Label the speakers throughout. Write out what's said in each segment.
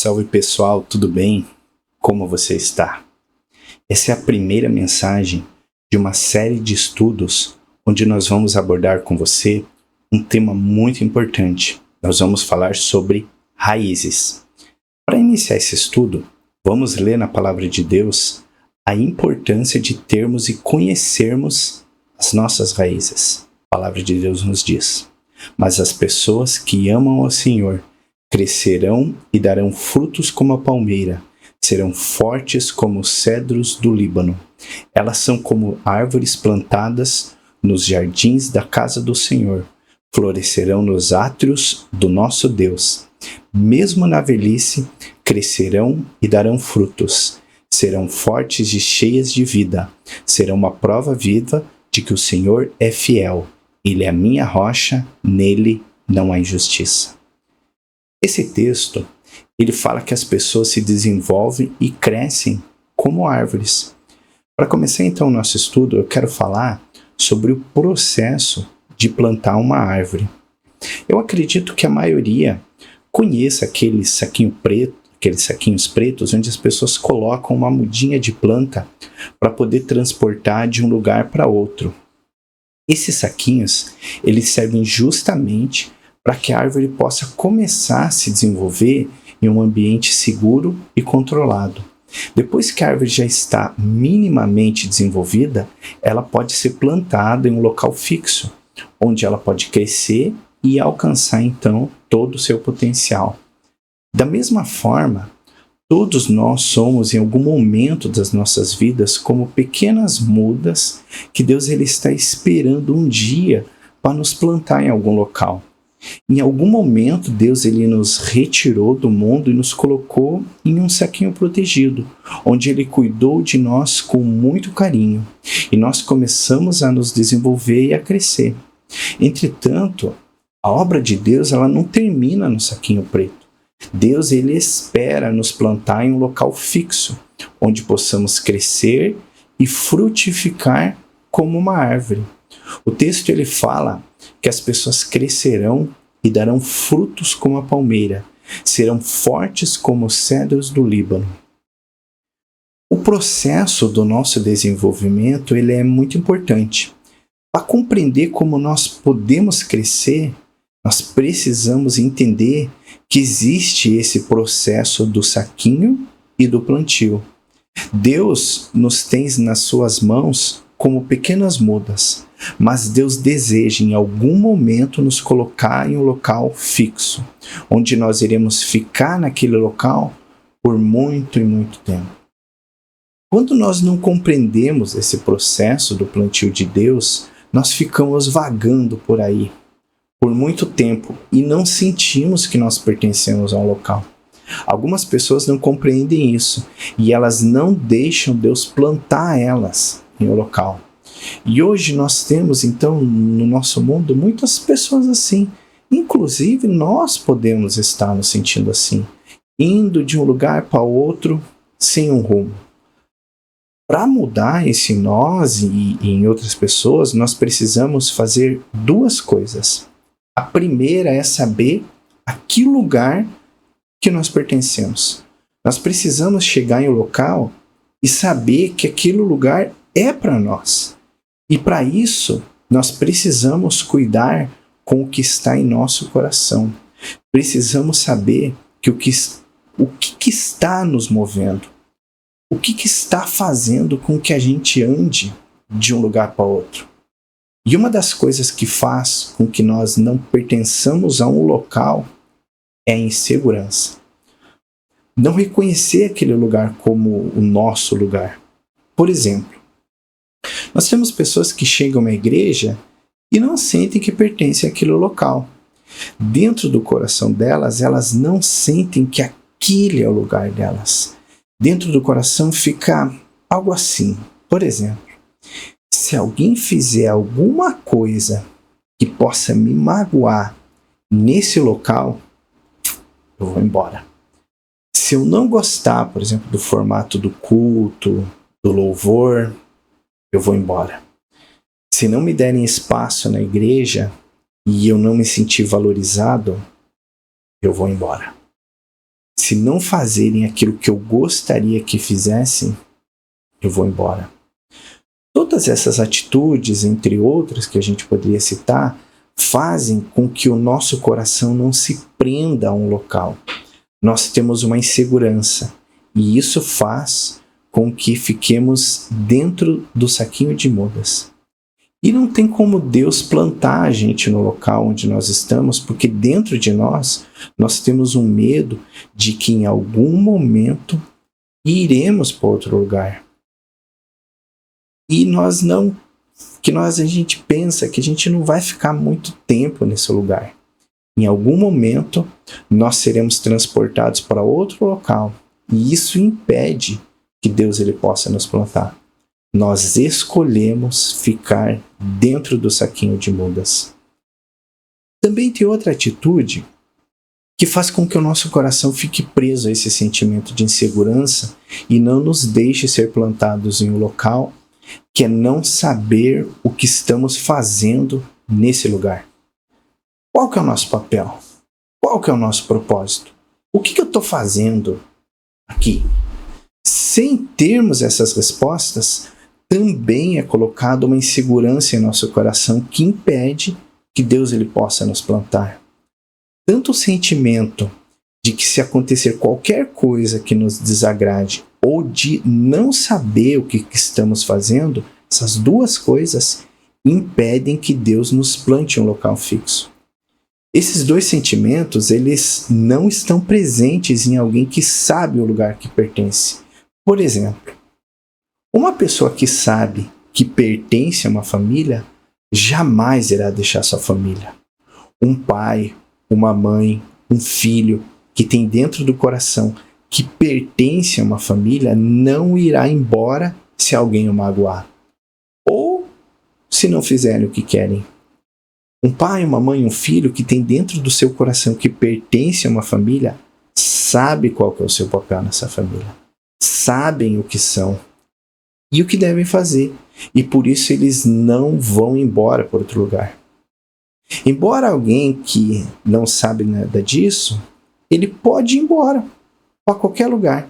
Speaker 1: Salve pessoal, tudo bem? Como você está? Essa é a primeira mensagem de uma série de estudos onde nós vamos abordar com você um tema muito importante. Nós vamos falar sobre raízes. Para iniciar esse estudo, vamos ler na Palavra de Deus a importância de termos e conhecermos as nossas raízes. A Palavra de Deus nos diz: mas as pessoas que amam ao Senhor crescerão e darão frutos como a palmeira, serão fortes como os cedros do Líbano. Elas são como árvores plantadas nos jardins da casa do Senhor, florescerão nos átrios do nosso Deus. Mesmo na velhice, crescerão e darão frutos, serão fortes e cheias de vida, serão uma prova viva de que o Senhor é fiel. Ele é a minha rocha, nele não há injustiça. Esse texto, ele fala que as pessoas se desenvolvem e crescem como árvores. Para começar então o nosso estudo, eu quero falar sobre o processo de plantar uma árvore. Eu acredito que a maioria conheça aquele saquinho preto, aqueles saquinhos pretos onde as pessoas colocam uma mudinha de planta para poder transportar de um lugar para outro. Esses saquinhos, eles servem justamente para que a árvore possa começar a se desenvolver em um ambiente seguro e controlado. Depois que a árvore já está minimamente desenvolvida, ela pode ser plantada em um local fixo, onde ela pode crescer e alcançar então todo o seu potencial. Da mesma forma, todos nós somos em algum momento das nossas vidas como pequenas mudas que Deus ele está esperando um dia para nos plantar em algum local. Em algum momento, Deus ele nos retirou do mundo e nos colocou em um saquinho protegido, onde Ele cuidou de nós com muito carinho. E nós começamos a nos desenvolver e a crescer. Entretanto, a obra de Deus ela não termina no saquinho preto. Deus ele espera nos plantar em um local fixo, onde possamos crescer e frutificar como uma árvore. O texto ele fala que as pessoas crescerão e darão frutos como a palmeira, serão fortes como os cedros do Líbano. O processo do nosso desenvolvimento ele é muito importante. Para compreender como nós podemos crescer, nós precisamos entender que existe esse processo do saquinho e do plantio. Deus nos tem nas suas mãos como pequenas mudas, mas Deus deseja em algum momento nos colocar em um local fixo, onde nós iremos ficar naquele local por muito e muito tempo. Quando nós não compreendemos esse processo do plantio de Deus, nós ficamos vagando por aí por muito tempo e não sentimos que nós pertencemos a um local. Algumas pessoas não compreendem isso e elas não deixam Deus plantar elas em um local. E hoje nós temos então no nosso mundo muitas pessoas assim. Inclusive nós podemos estar nos sentindo assim, indo de um lugar para outro sem um rumo. Para mudar esse nós e em outras pessoas, nós precisamos fazer duas coisas. A primeira é saber a que lugar que nós pertencemos. Nós precisamos chegar em um local e saber que aquele lugar é para nós. E para isso, nós precisamos cuidar com o que está em nosso coração. Precisamos saber que o que está nos movendo. O que está fazendo com que a gente ande de um lugar para outro. E uma das coisas que faz com que nós não pertençamos a um local é a insegurança. Não reconhecer aquele lugar como o nosso lugar. Por exemplo, nós temos pessoas que chegam à igreja e não sentem que pertencem àquele local. Dentro do coração delas, elas não sentem que aquele é o lugar delas. Dentro do coração fica algo assim. Por exemplo, se alguém fizer alguma coisa que possa me magoar nesse local, eu vou embora. Se eu não gostar, por exemplo, do formato do culto, do louvor, eu vou embora. Se não me derem espaço na igreja e eu não me sentir valorizado, eu vou embora. Se não fazerem aquilo que eu gostaria que fizessem, eu vou embora. Todas essas atitudes, entre outras que a gente poderia citar, fazem com que o nosso coração não se prenda a um local. Nós temos uma insegurança e isso faz com que fiquemos dentro do saquinho de mudas. E não tem como Deus plantar a gente no local onde nós estamos, porque dentro de nós temos um medo de que em algum momento iremos para outro lugar. E a gente pensa que a gente não vai ficar muito tempo nesse lugar. Em algum momento, nós seremos transportados para outro local. E isso impede que Deus ele possa nos plantar. Nós escolhemos ficar dentro do saquinho de mudas. Também tem outra atitude que faz com que o nosso coração fique preso a esse sentimento de insegurança e não nos deixe ser plantados em um local, que é não saber o que estamos fazendo nesse lugar. Qual que é o nosso papel? Qual que é o nosso propósito? O que eu estou fazendo aqui? Sem termos essas respostas, também é colocada uma insegurança em nosso coração que impede que Deus ele possa nos plantar. Tanto o sentimento de que se acontecer qualquer coisa que nos desagrade ou de não saber o que estamos fazendo, essas duas coisas impedem que Deus nos plante um local fixo. Esses dois sentimentos, eles não estão presentes em alguém que sabe o lugar que pertence. Por exemplo, uma pessoa que sabe que pertence a uma família, jamais irá deixar sua família. Um pai, uma mãe, um filho que tem dentro do coração que pertence a uma família, não irá embora se alguém o magoar. Ou se não fizerem o que querem. Um pai, uma mãe, um filho que tem dentro do seu coração que pertence a uma família, sabe qual que é o seu papel nessa família. Sabem o que são e o que devem fazer. E por isso eles não vão embora para outro lugar. Embora alguém que não sabe nada disso, ele pode ir embora para qualquer lugar.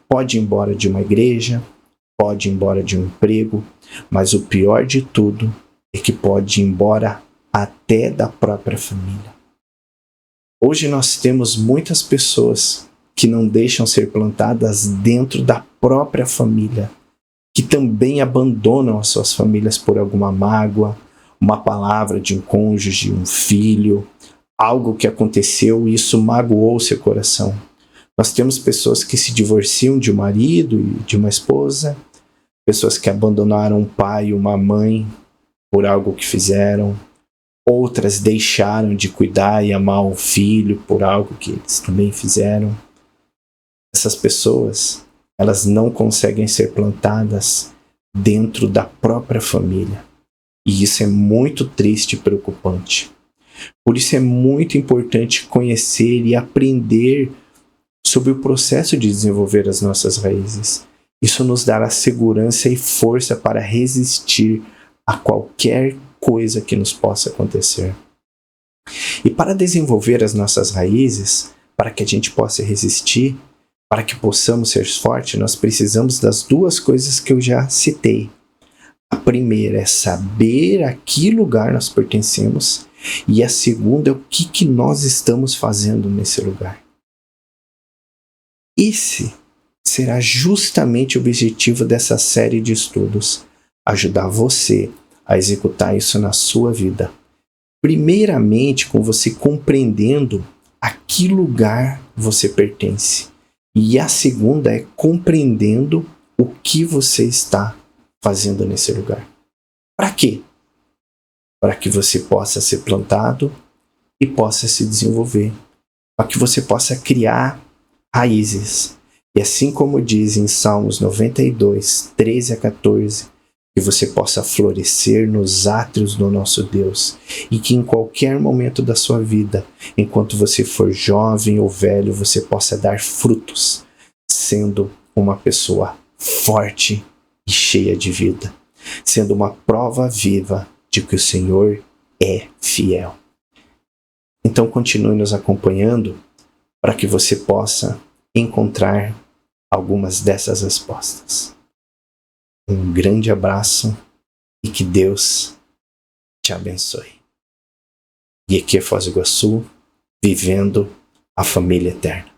Speaker 1: Pode ir embora de uma igreja, pode ir embora de um emprego, mas o pior de tudo é que pode ir embora até da própria família. Hoje nós temos muitas pessoas que não deixam ser plantadas dentro da própria família, que também abandonam as suas famílias por alguma mágoa, uma palavra de um cônjuge, um filho, algo que aconteceu e isso magoou seu coração. Nós temos pessoas que se divorciam de um marido e de uma esposa, pessoas que abandonaram um pai e uma mãe por algo que fizeram, outras deixaram de cuidar e amar o filho por algo que eles também fizeram. Essas pessoas, elas não conseguem ser plantadas dentro da própria família. E isso é muito triste e preocupante. Por isso é muito importante conhecer e aprender sobre o processo de desenvolver as nossas raízes. Isso nos dará segurança e força para resistir a qualquer coisa que nos possa acontecer. E para desenvolver as nossas raízes, para que a gente possa resistir, para que possamos ser fortes, nós precisamos das duas coisas que eu já citei. A primeira é saber a que lugar nós pertencemos e a segunda é o que nós estamos fazendo nesse lugar. Esse será justamente o objetivo dessa série de estudos, ajudar você a executar isso na sua vida. Primeiramente, com você compreendendo a que lugar você pertence. E a segunda é compreendendo o que você está fazendo nesse lugar. Para quê? Para que você possa ser plantado e possa se desenvolver. Para que você possa criar raízes. E assim como diz em Salmos 92, 13 a 14, que você possa florescer nos átrios do nosso Deus e que em qualquer momento da sua vida, enquanto você for jovem ou velho, você possa dar frutos, sendo uma pessoa forte e cheia de vida, sendo uma prova viva de que o Senhor é fiel. Então continue nos acompanhando para que você possa encontrar algumas dessas respostas. Um grande abraço e que Deus te abençoe. E aqui é Foz do Iguaçu, vivendo a família eterna.